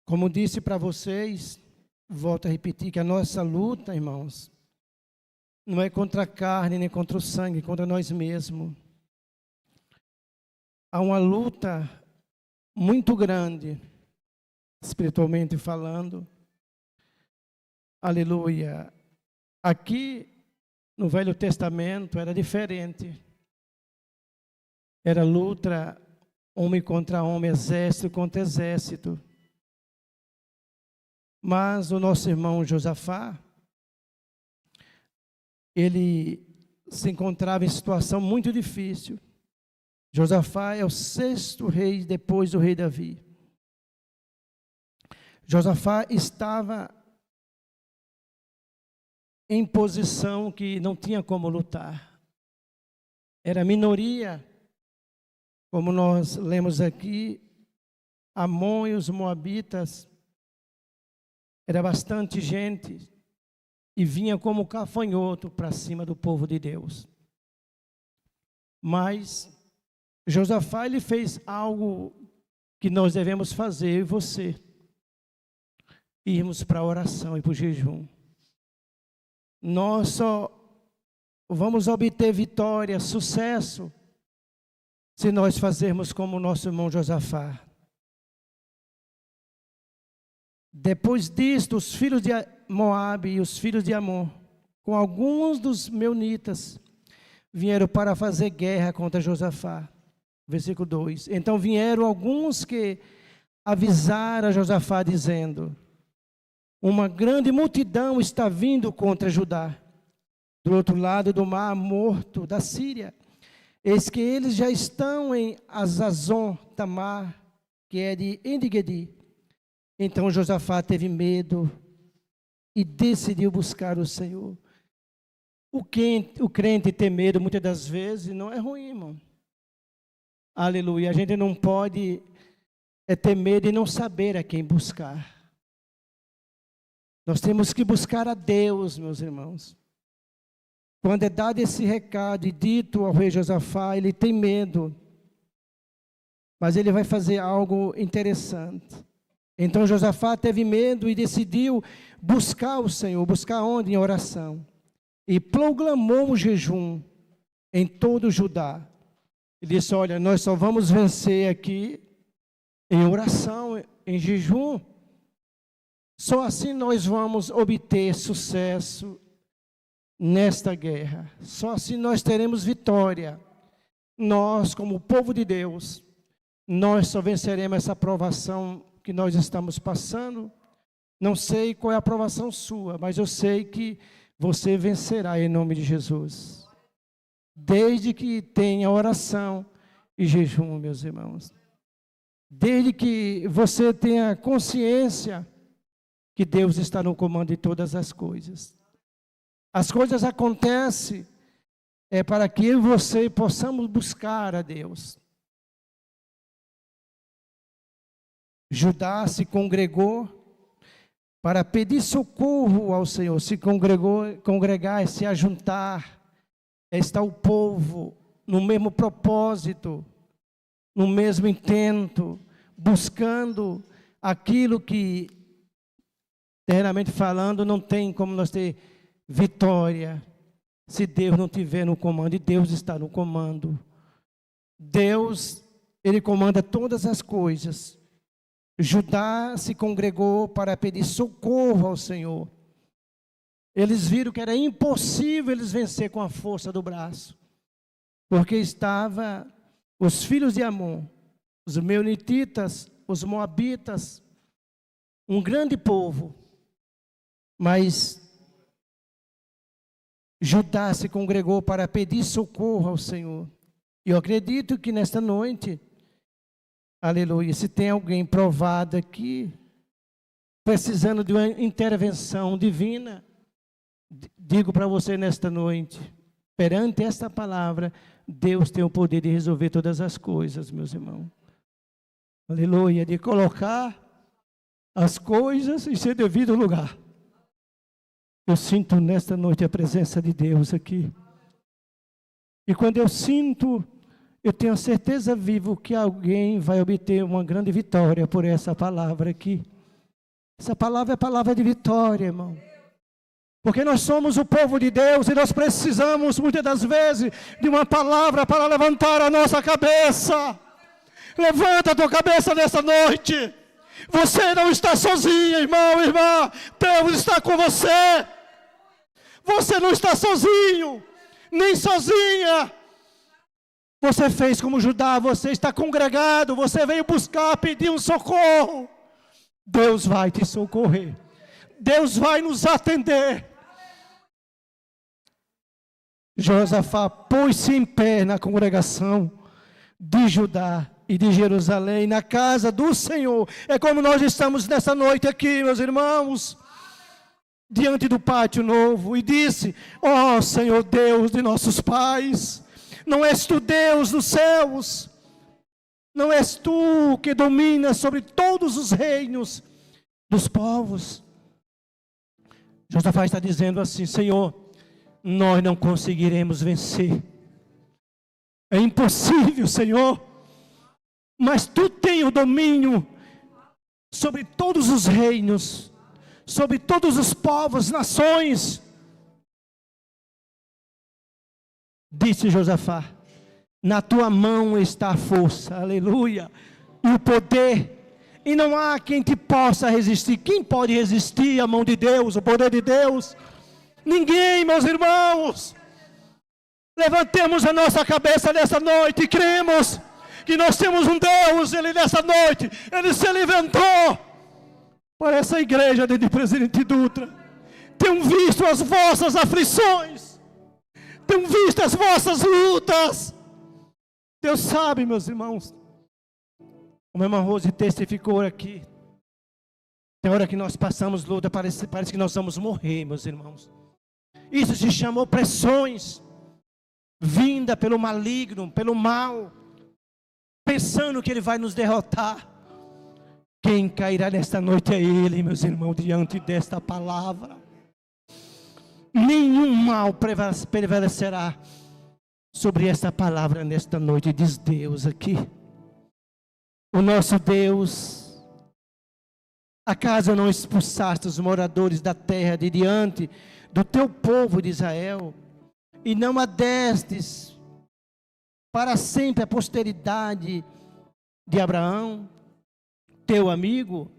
Como disse para vocês, volto a repetir que a nossa luta, irmãos, não é contra a carne, nem contra o sangue, é contra nós mesmos. Há uma luta muito grande, espiritualmente falando. Aleluia. Aqui, no Velho Testamento, era diferente. Era luta homem contra homem, exército contra exército. Mas o nosso irmão Josafá, ele se encontrava em situação muito difícil. Josafá é o 6º rei depois do rei Davi. Josafá estava em posição que não tinha como lutar. Era minoria, como nós lemos aqui, Amon e os moabitas, era bastante gente e vinha como gafanhoto para cima do povo de Deus. Mas Josafá, ele fez algo que nós devemos fazer, eu e você. Irmos para a oração e para o jejum. Nós só vamos obter vitória, sucesso, se nós fazermos como o nosso irmão Josafá. Depois disto, os filhos de Moabe e os filhos de Amon, com alguns dos meunitas, vieram para fazer guerra contra Josafá. Versículo 2. Então vieram alguns que avisaram a Josafá, dizendo: uma grande multidão está vindo contra Judá, do outro lado do mar morto da Síria. Eis que eles já estão em Azazon Tamar, que é de Engedi. Então Josafá teve medo e decidiu buscar o Senhor. O crente ter medo, muitas das vezes, não é ruim, irmão. Aleluia. A gente não pode ter medo e não saber a quem buscar. Nós temos que buscar a Deus, meus irmãos. Quando é dado esse recado e dito ao rei Josafá, ele tem medo. Mas ele vai fazer algo interessante. Então Josafá teve medo e decidiu buscar o Senhor. Buscar onde? Em oração. E proclamou um jejum em todo Judá. Ele disse: olha, nós só vamos vencer aqui em oração, em jejum. Só assim nós vamos obter sucesso nesta guerra. Só assim nós teremos vitória. Nós, como povo de Deus, nós só venceremos essa provação que nós estamos passando. Não sei qual é a provação sua, mas eu sei que você vencerá em nome de Jesus. Desde que tenha oração e jejum, meus irmãos. Desde que você tenha consciência que Deus está no comando de todas as coisas. As coisas acontecem para que eu e você possamos buscar a Deus. Judá se congregou para pedir socorro ao Senhor, se congregar, se ajuntar. Está o povo no mesmo propósito, no mesmo intento, buscando aquilo que, terrenamente falando, não tem como nós ter vitória se Deus não estiver no comando, e Deus está no comando. Deus, Ele comanda todas as coisas. Judá se congregou para pedir socorro ao Senhor. Eles viram que era impossível eles vencer com a força do braço, porque estava os filhos de Amon, os meunititas, os moabitas, um grande povo. Mas Judá se congregou para pedir socorro ao Senhor. E eu acredito que nesta noite, aleluia, se tem alguém provado aqui, precisando de uma intervenção divina, digo para você nesta noite, perante esta palavra, Deus tem o poder de resolver todas as coisas, meus irmãos. Aleluia, de colocar as coisas em seu devido lugar. Eu sinto nesta noite a presença de Deus aqui. E quando eu sinto, eu tenho a certeza viva que alguém vai obter uma grande vitória por essa palavra aqui. Essa palavra é palavra de vitória, irmão. Porque nós somos o povo de Deus e nós precisamos, muitas das vezes, de uma palavra para levantar a nossa cabeça. Levanta a tua cabeça nessa noite. Você não está sozinho, irmão, irmã. Deus está com você. Você não está sozinho, nem sozinha. Você fez como Judá, você está congregado, você veio buscar, pedir um socorro. Deus vai te socorrer. Deus vai nos atender. Josafá pôs-se em pé na congregação de Judá e de Jerusalém, na casa do Senhor. É como nós estamos nessa noite aqui, meus irmãos, diante do pátio novo, e disse: ó Senhor Deus de nossos pais, não és tu Deus dos céus, não és tu que dominas sobre todos os reinos dos povos. Josafá está dizendo assim: Senhor, nós não conseguiremos vencer. É impossível, Senhor. Mas tu tens o domínio sobre todos os reinos, sobre todos os povos, nações. Disse Josafá: na tua mão está a força, aleluia, e o poder. E não há quem te possa resistir. Quem pode resistir à mão de Deus, o poder de Deus? Ninguém, meus irmãos. Levantemos a nossa cabeça nessa noite e cremos que nós temos um Deus. Ele nessa noite, Ele se levantou para essa igreja de Presidente Dutra. Tenho visto as vossas aflições, tenho visto as vossas lutas. Deus sabe, meus irmãos. Como a irmã Rose testificou aqui, tem hora que nós passamos luta, parece que nós vamos morrer, meus irmãos. Isso se chama opressões, vinda pelo maligno, pelo mal, pensando que ele vai nos derrotar. Quem cairá nesta noite é Ele, meus irmãos, diante desta palavra. Nenhum mal prevalecerá sobre esta palavra nesta noite, diz Deus aqui. O nosso Deus, acaso não expulsaste os moradores da terra de diante do teu povo de Israel, e não adestes para sempre a posteridade de Abraão, teu amigo?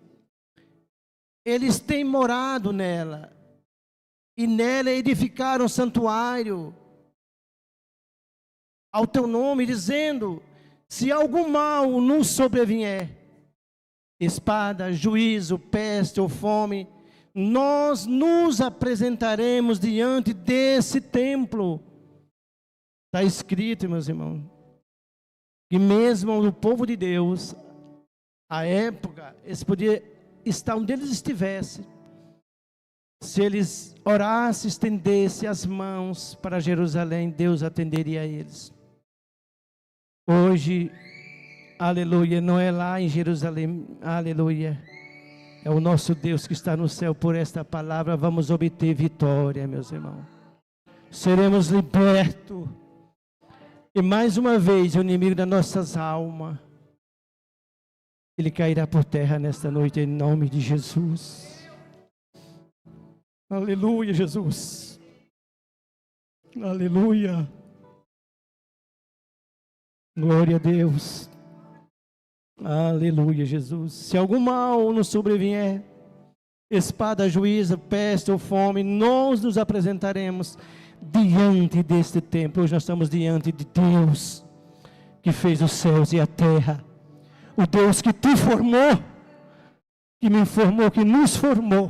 Eles têm morado nela, e nela edificaram um santuário ao teu nome, dizendo: se algum mal nos sobrevier, espada, juízo, peste ou fome, nós nos apresentaremos diante desse templo. Está escrito, meus irmãos, que mesmo o povo de Deus, à época, eles podiam estar onde eles estivessem, se eles orassem, estendessem as mãos para Jerusalém, Deus atenderia a eles. Hoje, aleluia, não é lá em Jerusalém, aleluia, é o nosso Deus que está no céu. Por esta palavra vamos obter vitória, meus irmãos. Seremos libertos. E mais uma vez, o inimigo das nossas almas, ele cairá por terra nesta noite, em nome de Jesus. Aleluia, Jesus. Aleluia. Glória a Deus. Aleluia, Jesus. Se algum mal nos sobrevier, espada, juízo, peste ou fome, nós nos apresentaremos diante deste templo. Hoje nós estamos diante de Deus, que fez os céus e a terra. O Deus que te formou, que me formou, que nos formou.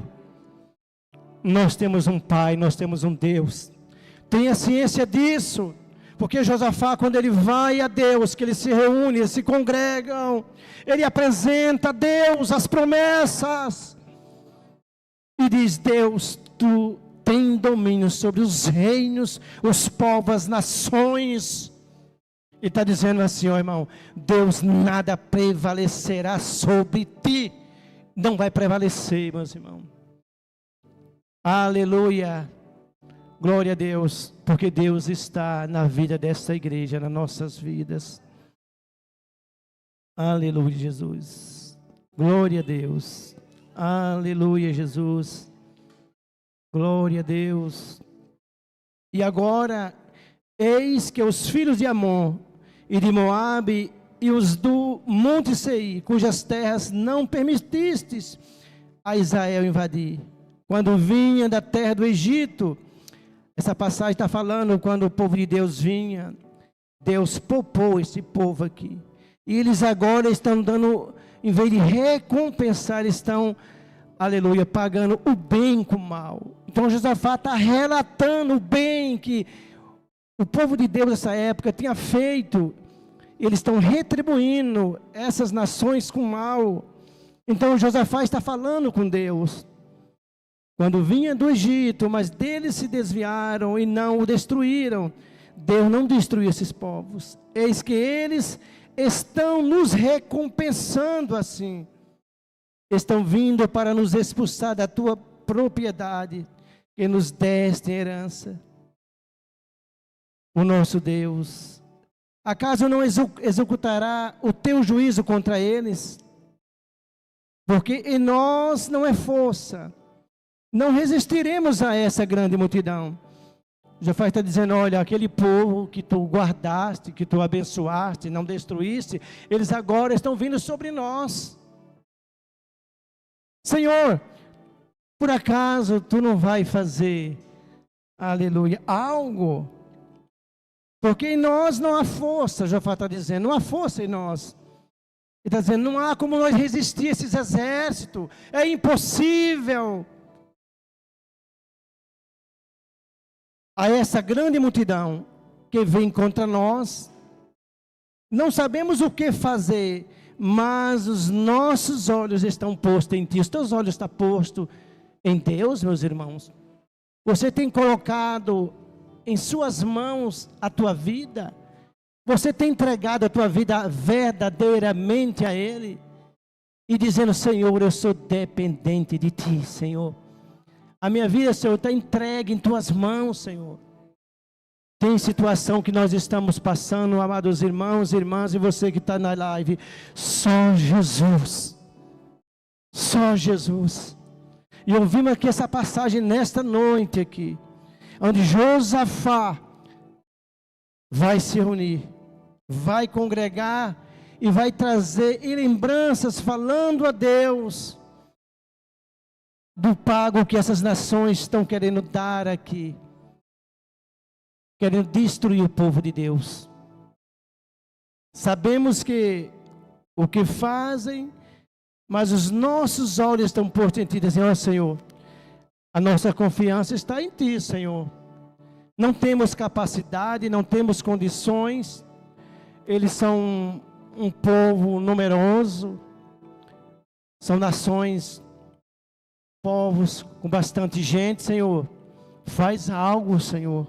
Nós temos um Pai, nós temos um Deus. Tenha ciência disso. Porque Josafá, quando ele vai a Deus, que eles se reúnem, eles se congregam, ele apresenta a Deus as promessas. E diz: Deus, tu tens domínio sobre os reinos, os povos, as nações. E está dizendo assim, ó irmão, Deus, nada prevalecerá sobre ti. Não vai prevalecer, meus irmãos. Aleluia. Glória a Deus, porque Deus está na vida desta igreja, nas nossas vidas. Aleluia, Jesus. Glória a Deus. Aleluia, Jesus. Glória a Deus. E agora, eis que os filhos de Amon e de Moabe e os do Monte Seir, cujas terras não permitistes a Israel invadir, quando vinha da terra do Egito. Essa passagem está falando quando o povo de Deus vinha, Deus poupou esse povo aqui. E eles agora estão dando, em vez de recompensar, estão, aleluia, pagando o bem com o mal. Então Josafá está relatando o bem que o povo de Deus nessa época tinha feito. Eles estão retribuindo essas nações com mal. Então Josafá está falando com Deus. Quando vinha do Egito, mas deles se desviaram e não o destruíram. Deus não destruiu esses povos. Eis que eles estão nos recompensando assim. Estão vindo para nos expulsar da tua propriedade, que nos deste em herança. O nosso Deus, acaso não executará o teu juízo contra eles? Porque em nós não é força, não resistiremos a essa grande multidão. Josafá está dizendo, olha, aquele povo que tu guardaste, que tu abençoaste, não destruíste, eles agora estão vindo sobre nós. Senhor, por acaso tu não vai fazer, aleluia, algo? Porque em nós não há força, Josafá está dizendo, não há força em nós. Ele está dizendo, não há como nós resistir a esses exércitos, é impossível. A essa grande multidão que vem contra nós, não sabemos o que fazer, mas os nossos olhos estão postos em ti. Os teus olhos estão postos em Deus, meus irmãos. Você tem colocado em suas mãos a tua vida? Você tem entregado a tua vida verdadeiramente a Ele? E dizendo, Senhor, eu sou dependente de ti, Senhor. A minha vida, Senhor, está entregue em tuas mãos, Senhor. Tem situação que nós estamos passando, amados irmãos e irmãs, e você que está na live, só Jesus. Só Jesus. E ouvimos aqui essa passagem nesta noite aqui, onde Josafá vai se reunir, vai congregar e vai trazer lembranças falando a Deus do pago que essas nações estão querendo dar aqui, querendo destruir o povo de Deus. Sabemos que o que fazem, mas os nossos olhos estão postos em ti, dizendo, ó Senhor, a nossa confiança está em ti, Senhor. Não temos capacidade, não temos condições. Eles são um povo numeroso, são nações, povos com bastante gente, Senhor. Faz algo, Senhor.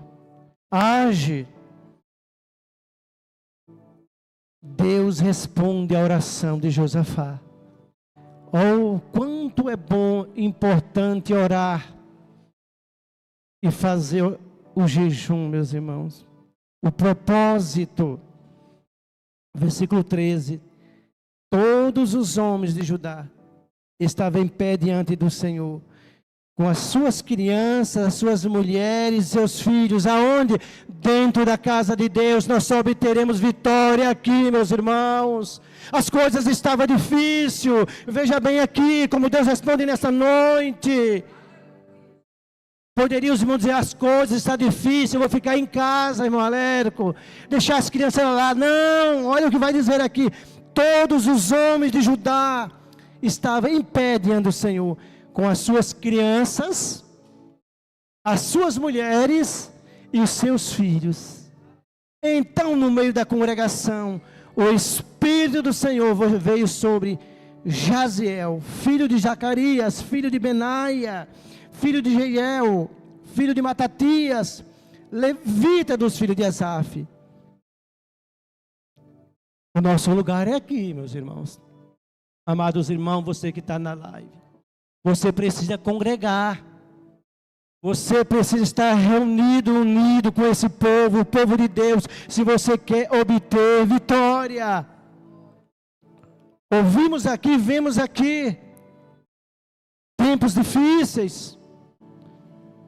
Age. Deus responde à oração de Josafá. Oh, quanto é bom, importante orar e fazer o jejum, meus irmãos. O propósito, versículo 13. Todos os homens de Judá estavam em pé diante do Senhor, com as suas crianças, as suas mulheres, seus filhos. Aonde? Dentro da casa de Deus. Nós só obteremos vitória aqui, meus irmãos. As coisas estavam difíceis. Veja bem aqui como Deus responde nessa noite. Poderiam os irmãos dizer, as coisas estão difíceis, eu vou ficar em casa, irmão Alérico, deixar as crianças lá. Não, olha o que vai dizer aqui. Todos os homens de Judá estavam em pé diante do Senhor, com as suas crianças, as suas mulheres e os seus filhos. Então, no meio da congregação, o Espírito do Senhor veio sobre Jaziel, filho de Zacarias, filho de Benaia, filho de Jeiel, filho de Matatias, levita dos filhos de Asaf. O nosso lugar é aqui, meus irmãos. Amados irmãos, você que está na live, você precisa congregar. Você precisa estar reunido, unido com esse povo, o povo de Deus, se você quer obter vitória. Ouvimos aqui, vemos aqui. tempos difíceis,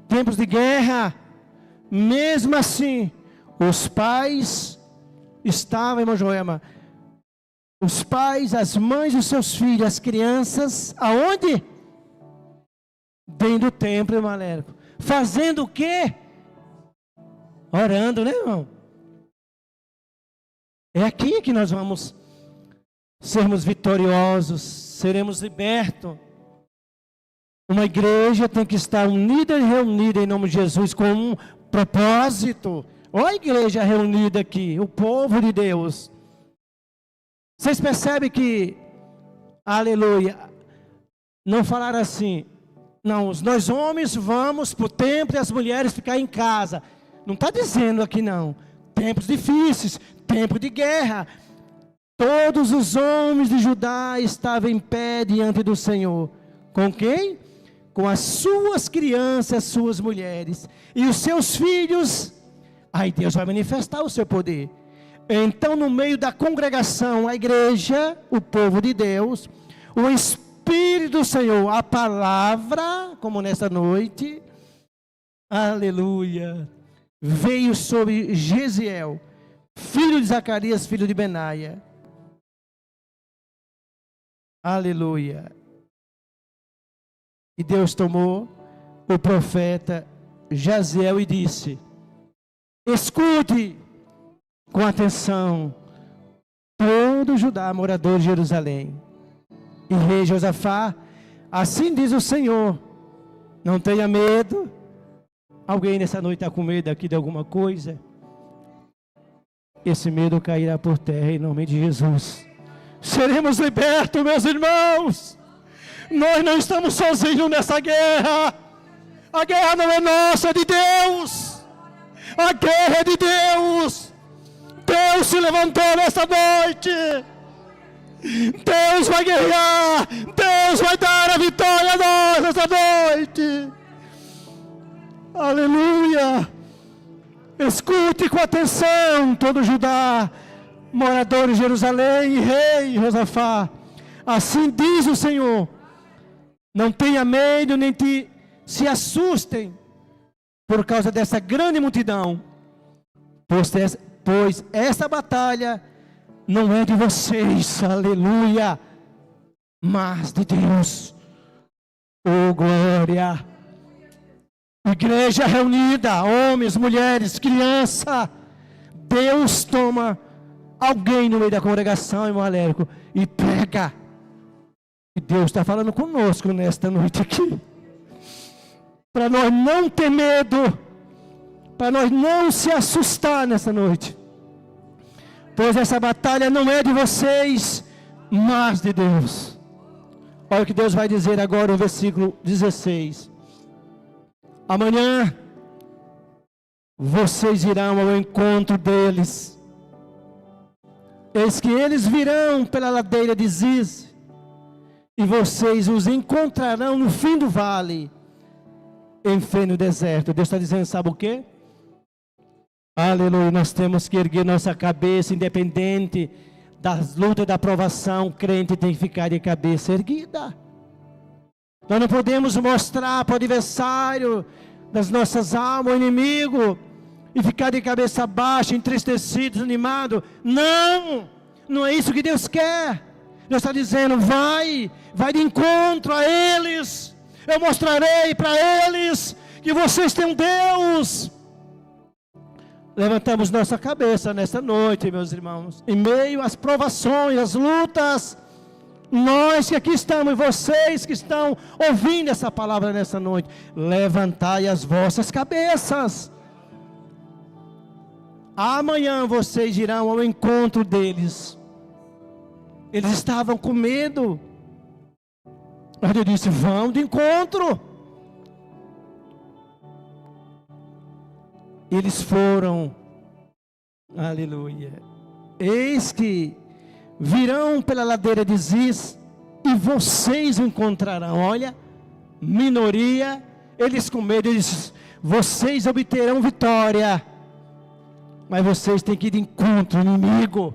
tempos de guerra. Mesmo assim, os pais estavam, irmão Joelma, os pais, as mães dos seus filhos, as crianças, aonde? Dentro do templo, irmão Lérico. Fazendo o quê? Orando, né, irmão? É aqui que nós vamos sermos vitoriosos, seremos libertos. Uma igreja tem que estar unida e reunida em nome de Jesus com um propósito. Olha a igreja reunida aqui, o povo de Deus. Vocês percebem que, aleluia, não falaram assim, não, nós homens vamos para o templo e as mulheres ficar em casa. Não está dizendo aqui não. Tempos difíceis, tempo de guerra. Todos os homens de Judá estavam em pé diante do Senhor. Com quem? Com as suas crianças, as suas mulheres. E os seus filhos. Aí Deus vai manifestar o seu poder. Então, no meio da congregação, a igreja, o povo de Deus, o Espírito do Senhor, a palavra, como nesta noite, aleluia, veio sobre Gesiel, filho de Zacarias, filho de Benaia. Aleluia. E Deus tomou o profeta Jaziel e disse: escute com atenção todo Judá, morador de Jerusalém. E rei Josafá, assim diz o Senhor, não tenha medo. Alguém nessa noite está com medo aqui de alguma coisa? Esse medo cairá por terra em nome de Jesus. Seremos libertos, meus irmãos. Nós não estamos sozinhos nessa guerra. A guerra não é nossa, é de Deus. A guerra é de Deus. Deus se levantou nessa noite. Deus vai guerrear. Deus vai dar a vitória a nós nessa noite. Aleluia. Escute com atenção todo Judá, morador de Jerusalém e rei Josafá. Assim diz o Senhor: não tenha medo, nem se assustem por causa dessa grande multidão, pois essa batalha não é de vocês, aleluia, mas de Deus. Oh, glória! Igreja reunida, homens, mulheres, criança. Deus toma alguém no meio da congregação, irmão Alérico, e prega. E Deus está falando conosco nesta noite aqui. Para nós não ter medo, para nós não se assustar nessa noite. Pois essa batalha não é de vocês, mas de Deus. Olha o que Deus vai dizer agora no versículo 16. Amanhã, vocês irão ao encontro deles. Eis que eles virão pela ladeira de Ziz, e vocês os encontrarão no fim do vale, em fé no deserto. Deus está dizendo, sabe o quê? Aleluia, nós temos que erguer nossa cabeça, independente das lutas da provação. O crente tem que ficar de cabeça erguida. Nós não podemos mostrar para o adversário das nossas almas, o inimigo, e ficar de cabeça baixa, entristecido, desanimado. Não, não é isso que Deus quer. Deus está dizendo, vai de encontro a eles. Eu mostrarei para eles que vocês têm um Deus. Levantamos nossa cabeça nesta noite, meus irmãos, em meio às provações, às lutas. Nós que aqui estamos, e vocês que estão ouvindo essa palavra nessa noite, levantai as vossas cabeças. Amanhã vocês irão ao encontro deles. Eles estavam com medo. Mas Deus disse, vão de encontro. Eles foram, aleluia. Eis que virão pela ladeira de Ziz, e vocês o encontrarão. Olha, minoria, eles com medo, eles, vocês obterão vitória. Mas vocês têm que ir de encontro ao inimigo.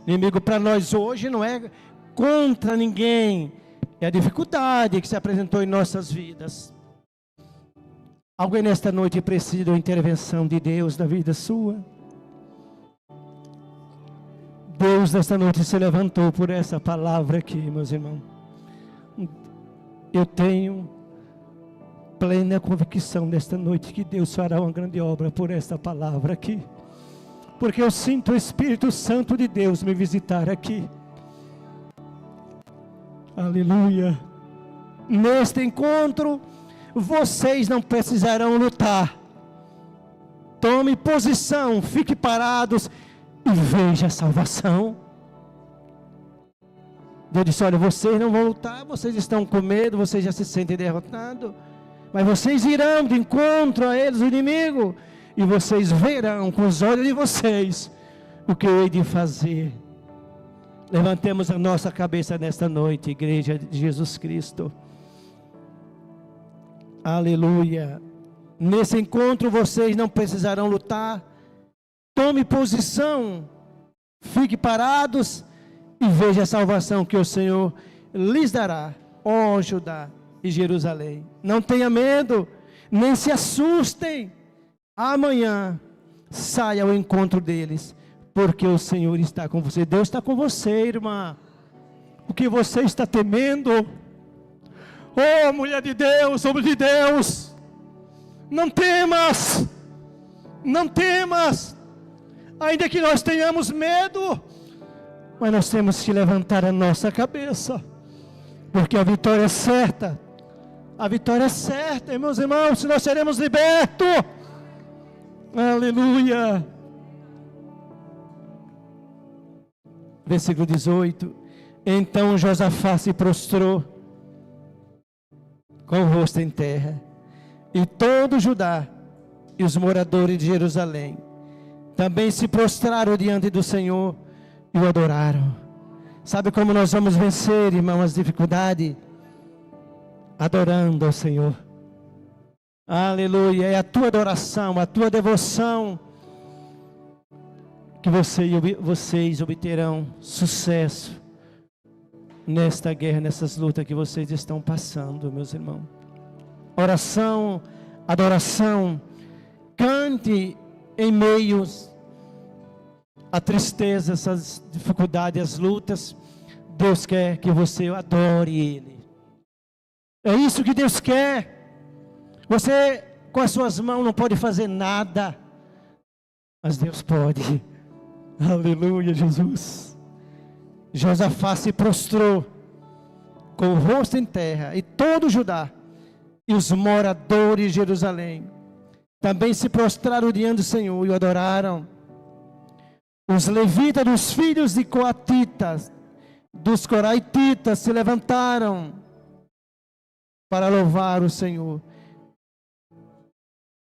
Inimigo para nós hoje não é contra ninguém, É a dificuldade que se apresentou em nossas vidas. Alguém nesta noite precisa de uma intervenção de Deus na vida sua? Deus nesta noite se levantou por essa palavra aqui, meus irmãos. Eu tenho plena convicção nesta noite que Deus fará uma grande obra por esta palavra aqui. Porque eu sinto o Espírito Santo de Deus me visitar aqui. Aleluia. Neste encontro, vocês não precisarão lutar. Tome posição, fique parados e veja a salvação. Deus disse, olha, vocês não vão lutar, vocês estão com medo, vocês já se sentem derrotados, mas vocês irão de encontro a eles, o inimigo, e vocês verão com os olhos de vocês o que eu hei de fazer. Levantemos a nossa cabeça nesta noite, Igreja de Jesus Cristo. Aleluia. Nesse encontro vocês não precisarão lutar. Tome posição, fique parados e veja a salvação que o Senhor lhes dará, ó Judá e Jerusalém. Não tenha medo, nem se assustem. Amanhã saia ao encontro deles, porque o Senhor está com você. Deus está com você, irmã. O que você está temendo? Oh, mulher de Deus, homem de Deus, não temas, não temas. Ainda que nós tenhamos medo, mas nós temos que levantar a nossa cabeça, porque a vitória é certa. A vitória é certa, meus irmãos, nós seremos libertos. Aleluia. Versículo 18. Então Josafá se prostrou com o rosto em terra, e todo Judá e os moradores de Jerusalém também se prostraram diante do Senhor e o adoraram. Sabe como nós vamos vencer, irmão, as dificuldades? Adorando ao Senhor. Aleluia. É a tua adoração, a tua devoção, que vocês obterão sucesso nesta guerra, nessas lutas que vocês estão passando, meus irmãos. Oração, adoração, cante em meio à tristeza, essas dificuldades, as lutas. Deus quer que você adore Ele. É isso que Deus quer. Você com as suas mãos não pode fazer nada, mas Deus pode. Aleluia, Jesus. Josafá se prostrou com o rosto em terra, e todo Judá e os moradores de Jerusalém também se prostraram diante do Senhor e o adoraram. Os levitas dos filhos de Coatitas, dos Coraititas, se levantaram para louvar o Senhor,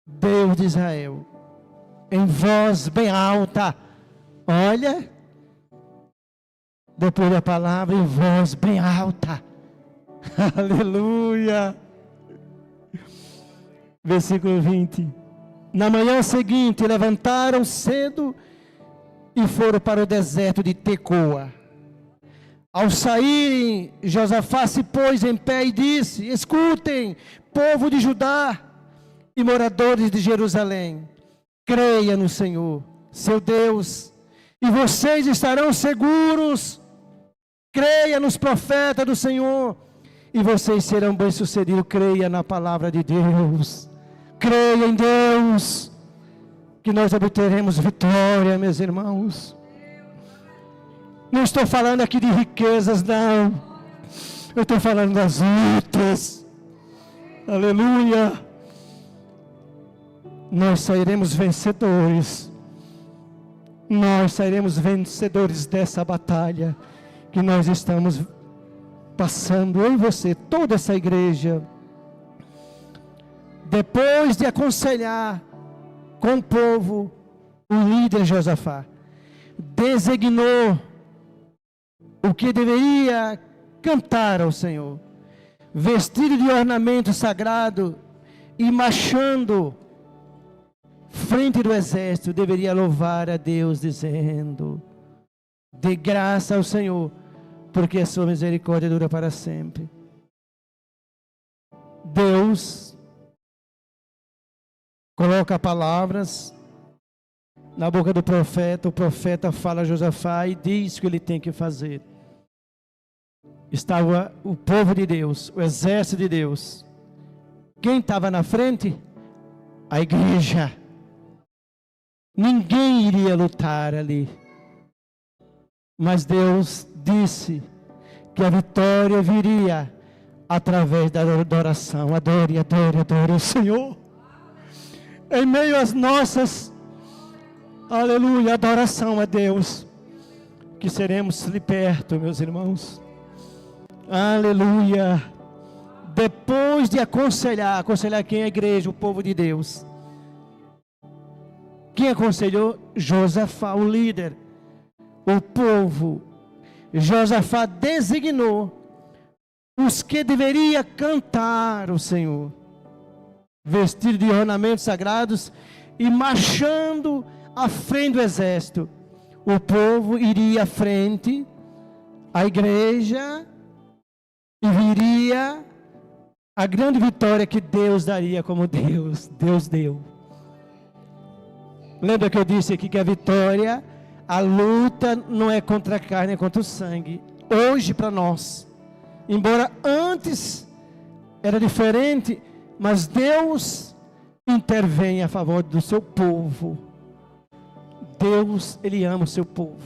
Deus de Israel, em voz bem alta. Olha, depois da palavra, em voz bem alta. Aleluia. Versículo 20. Na manhã seguinte, levantaram cedo e foram para o deserto de Tecoa. Ao saírem, Josafá se pôs em pé e disse: escutem, povo de Judá e moradores de Jerusalém, creia no Senhor, seu Deus, e vocês estarão seguros. Creia nos profetas do Senhor, e vocês serão bem-sucedidos. Creia na palavra de Deus. Creia em Deus, que nós obteremos vitória, meus irmãos. Não estou falando aqui de riquezas, não. Eu estou falando das lutas. Aleluia. Nós sairemos vencedores. Nós sairemos vencedores dessa batalha que nós estamos passando, eu e você, toda essa igreja. Depois de aconselhar com o povo, o líder Josafá designou o que deveria cantar ao Senhor, vestido de ornamento sagrado e marchando frente do exército, deveria louvar a Deus, dizendo: dê graça ao Senhor, porque a sua misericórdia dura para sempre. Deus coloca palavras na boca do profeta, o profeta fala a Josafá e diz o que ele tem que fazer. Estava o povo de Deus, o exército de Deus. Quem estava na frente? A igreja. Ninguém iria lutar ali. Mas Deus disse que a vitória viria através da adoração. Adore, adore, adore o Senhor. Em meio às nossas, aleluia, adoração a Deus, que seremos ali perto, meus irmãos. Aleluia. Depois de aconselhar quem é a igreja, o povo de Deus. Quem aconselhou? Josafá, o líder. O povo. Josafá designou os que deveria cantar o Senhor, vestido de ornamentos sagrados e marchando à frente do exército. O povo iria à frente, a igreja, e viria a grande vitória que Deus daria, como Deus deu. Lembra que eu disse aqui que a vitória, a luta não é contra a carne, é contra o sangue. Hoje para nós, embora antes era diferente, mas Deus intervém a favor do seu povo. Deus, Ele ama o seu povo.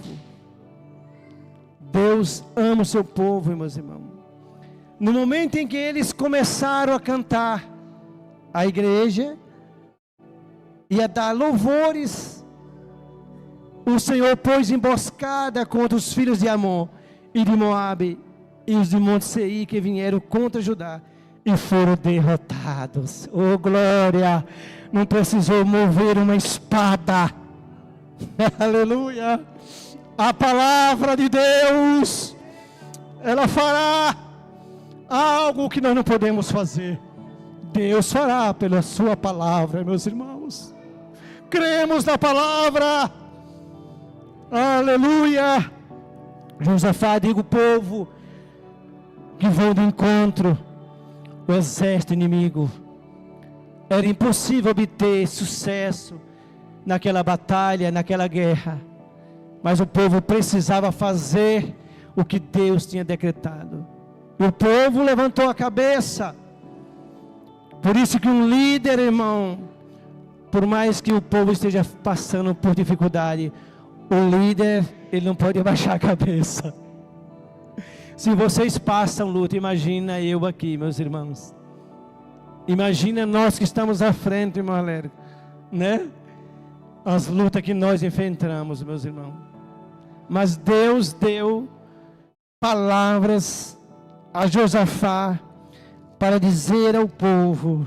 Deus ama o seu povo, meus irmãos. No momento em que eles começaram a cantar, a igreja ia dar louvores, o Senhor pôs emboscada contra os filhos de Amon e de Moabe e os de Monte Seir que vieram contra Judá e foram derrotados. Oh glória! Não precisou mover uma espada. Aleluia! A palavra de Deus, ela fará algo que nós não podemos fazer. Deus fará pela sua palavra, meus irmãos. Cremos na palavra. Aleluia. Josafá, diga o povo que vão de encontro o exército inimigo. Era impossível obter sucesso naquela batalha, naquela guerra, mas o povo precisava fazer o que Deus tinha decretado. O povo levantou a cabeça. Por isso que um líder, irmão, por mais que o povo esteja passando por dificuldade, o líder, ele não pode abaixar a cabeça. Se vocês passam luta, imagina eu aqui, meus irmãos. Imagina nós que estamos à frente, irmão Alério, né? As lutas que nós enfrentamos, meus irmãos. Mas Deus deu palavras a Josafá para dizer ao povo: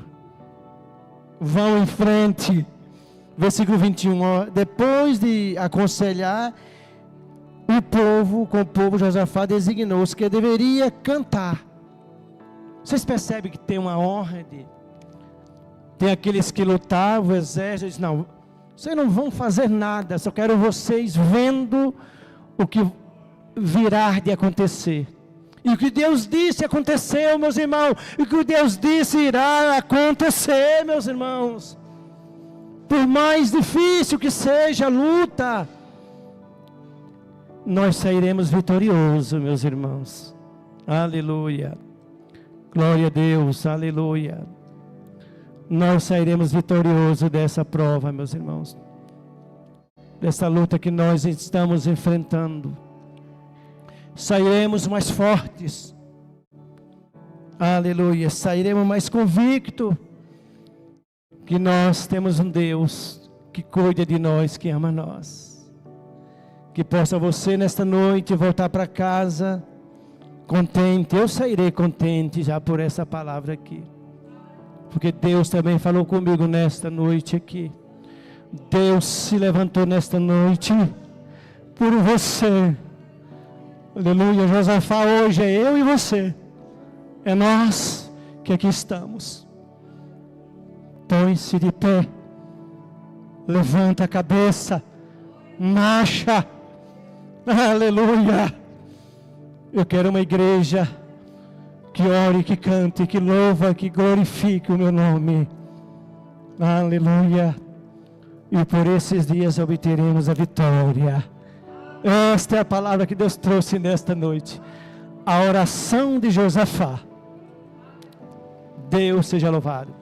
vão em frente. Versículo 21, ó, depois de aconselhar o povo, com o povo, Josafá designou os que deveria cantar. Vocês percebem que tem uma ordem? Tem aqueles que lutavam, o exército diz: não, vocês não vão fazer nada, só quero vocês vendo o que virá de acontecer. E o que Deus disse aconteceu, meus irmãos. E o que Deus disse irá acontecer, meus irmãos. Por mais difícil que seja a luta, nós sairemos vitoriosos, meus irmãos. Aleluia. Glória a Deus, aleluia. Nós sairemos vitoriosos dessa prova, meus irmãos. Dessa luta que nós estamos enfrentando. Sairemos mais fortes. Aleluia. Sairemos mais convictos que nós temos um Deus que cuida de nós, que ama nós. Que possa você nesta noite voltar para casa contente. Eu sairei contente já por essa palavra aqui. Porque Deus também falou comigo nesta noite aqui. Deus se levantou nesta noite por você. Aleluia. Josafá, hoje é eu e você. É nós que aqui estamos. Põe-se de pé. Levanta a cabeça. Marcha. Aleluia. Eu quero uma igreja que ore, que cante, que louva, que glorifique o meu nome. Aleluia. E por esses dias obteremos a vitória. Esta é a palavra que Deus trouxe nesta noite. A oração de Josafá. Deus seja louvado.